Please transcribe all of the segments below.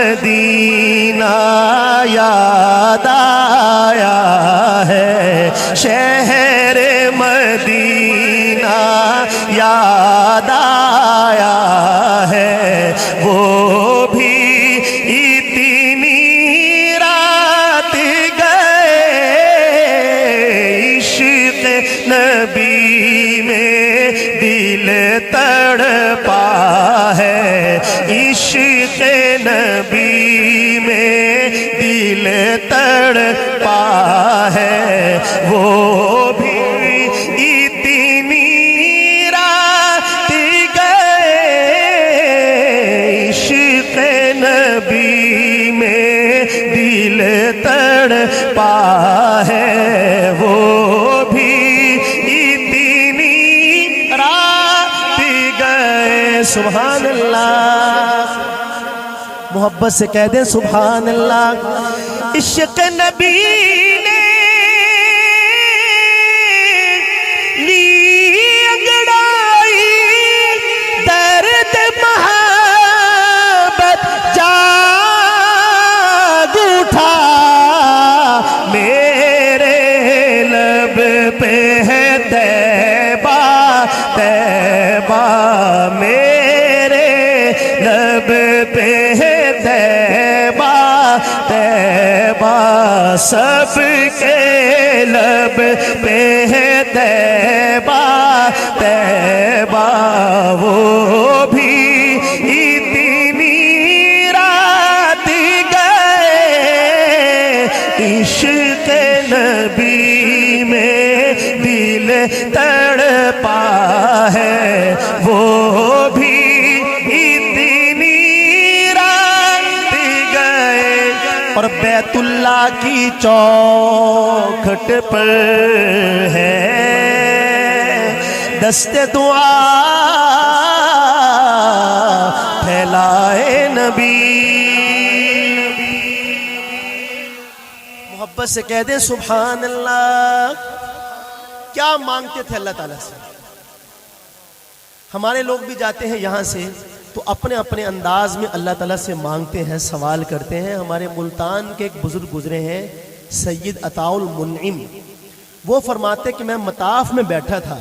مدینہ یاد آیا ہے، شہر مدینہ یاد آیا ہے، وہ بھی اتنی رات گئے عشق نبی میں دل تڑپا ہے، عشق نبی میں دل تڑپا ہے، وہ بھی اتنی رات گئے عشق نبی میں دل تڑپا ہے، وہ بھی اتنی رات گئے۔ سبحان اللہ، محبت سے کہہ دیں سبحان اللہ۔ عشق نبی نے لی انگڑائی، درد محبت جاگ اٹھا، میرے لب پہ ہے طیبہ طیبہ، میرے لب پہ ہے طیبہ طیبہ، سب کے لب پہ ہے طیبہ طیبہ، وہ بھی اتنی رات گئے عشق نبی میں دل تڑپا ہے، وہ بھی اور بیت اللہ کی چوکھٹ پر ہے دست دعا پھیلائے نبی۔ محبت سے کہہ دیں سبحان اللہ۔ کیا مانگتے تھے اللہ تعالیٰ سے؟ ہمارے لوگ بھی جاتے ہیں یہاں سے تو اپنے اپنے انداز میں اللہ تعالیٰ سے مانگتے ہیں، سوال کرتے ہیں۔ ہمارے ملتان کے ایک بزرگ گزرے ہیں سید عطاء المنعم، وہ فرماتے کہ میں مطاف میں بیٹھا تھا،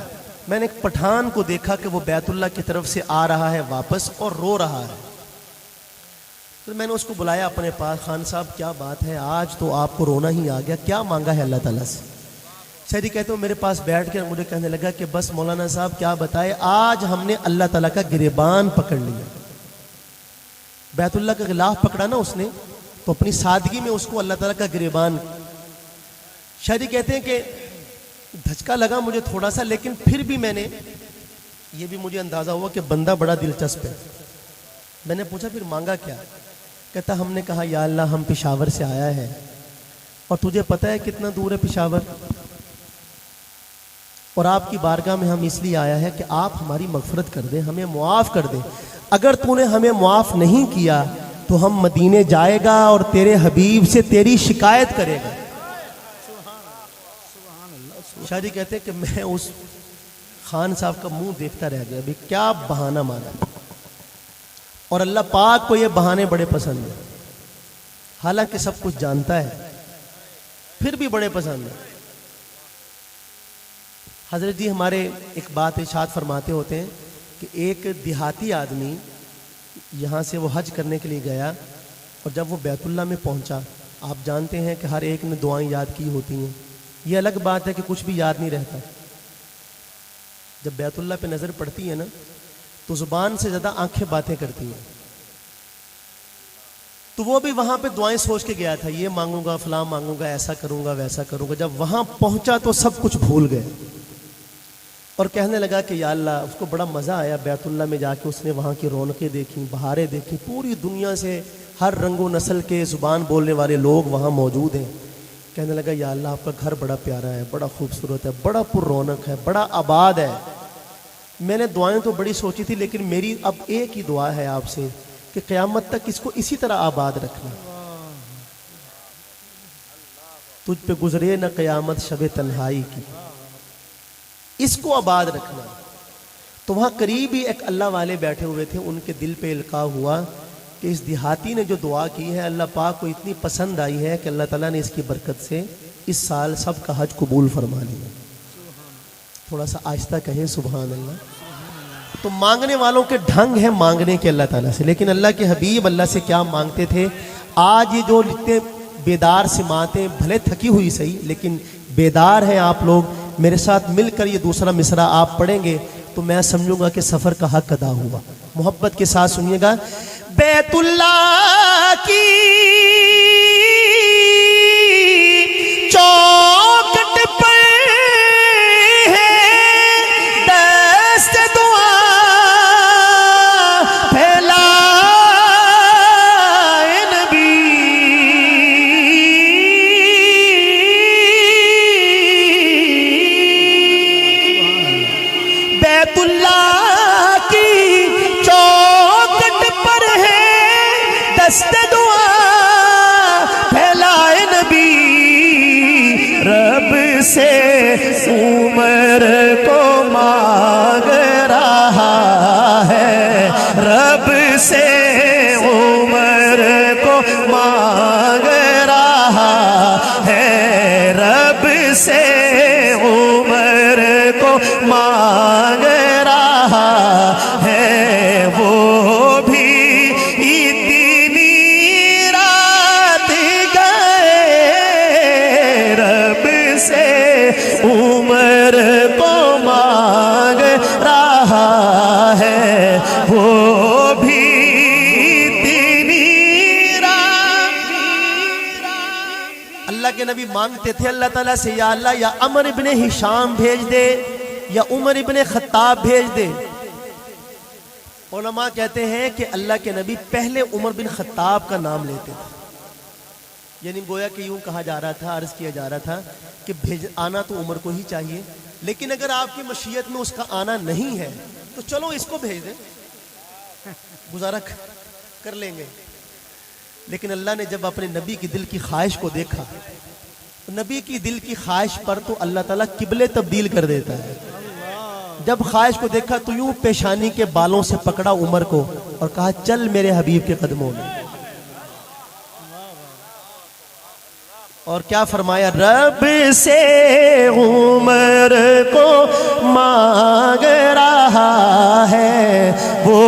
میں نے ایک پٹھان کو دیکھا کہ وہ بیت اللہ کی طرف سے آ رہا ہے واپس اور رو رہا ہے، تو میں نے اس کو بلایا اپنے پاس، خان صاحب کیا بات ہے، آج تو آپ کو رونا ہی آ گیا، کیا مانگا ہے اللہ تعالیٰ سے؟ شہری کہتے ہو میرے پاس بیٹھ کے مجھے کہنے لگا کہ بس مولانا صاحب کیا بتائے، آج ہم نے اللہ تعالیٰ کا گریبان پکڑ لیا۔ بیت اللہ کا غلاف پکڑا نا اس نے، تو اپنی سادگی میں اس کو اللہ تعالیٰ کا گریبان۔ شہری کہتے ہیں کہ دھچکا لگا مجھے تھوڑا سا، لیکن پھر بھی میں نے یہ بھی مجھے اندازہ ہوا کہ بندہ بڑا دلچسپ ہے۔ میں نے پوچھا پھر مانگا کیا؟ کہتا ہم نے کہا یا اللہ ہم پشاور سے آیا ہے اور تجھے پتہ ہے کتنا دور ہے پشاور، اور آپ کی بارگاہ میں ہم اس لیے آیا ہے کہ آپ ہماری مغفرت کر دیں، ہمیں معاف کر دیں، اگر تو نے ہمیں معاف نہیں کیا تو ہم مدینے جائے گا اور تیرے حبیب سے تیری شکایت کرے گا۔ شاہ جی کہتے ہیں کہ میں اس خان صاحب کا منہ دیکھتا رہ گیا، بھی کیا بہانہ مارا، اور اللہ پاک کو یہ بہانے بڑے پسند ہیں، حالانکہ سب کچھ جانتا ہے پھر بھی بڑے پسند ہیں۔ حضرت جی ہمارے ایک بات ارشاد فرماتے ہوتے ہیں کہ ایک دیہاتی آدمی یہاں سے وہ حج کرنے کے لیے گیا، اور جب وہ بیت اللہ میں پہنچا، آپ جانتے ہیں کہ ہر ایک نے دعائیں یاد کی ہوتی ہیں، یہ الگ بات ہے کہ کچھ بھی یاد نہیں رہتا۔ جب بیت اللہ پہ نظر پڑتی ہے نا تو زبان سے زیادہ آنکھیں باتیں کرتی ہیں، تو وہ بھی وہاں پہ دعائیں سوچ کے گیا تھا، یہ مانگوں گا فلاں مانگوں گا، ایسا کروں گا ویسا کروں گا۔ جب وہاں پہنچا تو سب کچھ بھول گئے اور کہنے لگا کہ یا اللہ، اس کو بڑا مزہ آیا بیت اللہ میں جا کے، اس نے وہاں کی رونقیں دیکھیں، بہاریں دیکھیں، پوری دنیا سے ہر رنگ و نسل کے زبان بولنے والے لوگ وہاں موجود ہیں۔ کہنے لگا یا اللہ آپ کا گھر بڑا پیارا ہے، بڑا خوبصورت ہے، بڑا پر رونق ہے، بڑا آباد ہے، میں نے دعائیں تو بڑی سوچی تھی، لیکن میری اب ایک ہی دعا ہے آپ سے کہ قیامت تک اس کو اسی طرح آباد رکھنا، تجھ پہ گزرے نہ قیامت شب تنہائی کی، اس کو آباد رکھنا۔ تو وہاں قریب ہی ایک اللہ والے بیٹھے ہوئے تھے، ان کے دل پہ القاء ہوا کہ کہ اس دیہاتی نے جو دعا کی ہے اللہ پاک کو اتنی پسند آئی ہے کہ اللہ تعالیٰ نے اس کی برکت سے اس سال سب کا حج قبول فرما لیا. تھوڑا سا آہستہ کہیں سبحان اللہ. تو مانگنے والوں کے ڈھنگ ہے مانگنے کے اللہ تعالیٰ سے، لیکن اللہ کے حبیب اللہ سے کیا مانگتے تھے؟ آج یہ جو اتنے بیدار سماعتیں بھلے تھکی ہوئی صحیح لیکن بیدار ہیں آپ لوگ، میرے ساتھ مل کر یہ دوسرا مصرع آپ پڑھیں گے تو میں سمجھوں گا کہ سفر کا حق ادا ہوا. محبت کے ساتھ سنیے گا. بیت اللہ کی چوکھٹ پر ہے دست دعا پھیلائے نبی. بیت اللہ کی چوکھٹ پر ہے دست دعا پھیلائے نبی. رب سے عمر کو مانگ رہا ہے، رب سے عمر کو مانگ رہا ہے، رب سے عمر کو مانگ رہا ہے. وہ بھی اتنی رات گئے رب سے عمر کو مانگ رہا ہے، وہ بھی اتنی رات. اللہ کے نبی مانگتے تھے اللہ تعالیٰ سے یا اللہ یا عمر ابن ہشام بھیج دے یا عمر ابن خطاب بھیج دے. علماء کہتے ہیں کہ اللہ کے نبی پہلے عمر بن خطاب کا نام لیتے تھے، یعنی گویا کہ یوں کہا جا رہا تھا، عرض کیا جا رہا تھا کہ آنا تو عمر کو ہی چاہیے، لیکن اگر آپ کی مشیت میں اس کا آنا نہیں ہے تو چلو اس کو بھیج دیں، گزارا کر لیں گے. لیکن اللہ نے جب اپنے نبی کی دل کی خواہش کو دیکھا، نبی کی دل کی خواہش پر تو اللہ تعالیٰ قبلے تبدیل کر دیتا ہے. جب خواہش کو دیکھا تو یوں پیشانی کے بالوں سے پکڑا عمر کو اور کہا چل میرے حبیب کے قدموں میں. اور کیا فرمایا؟ رب سے عمر کو مانگ رہا ہے، وہ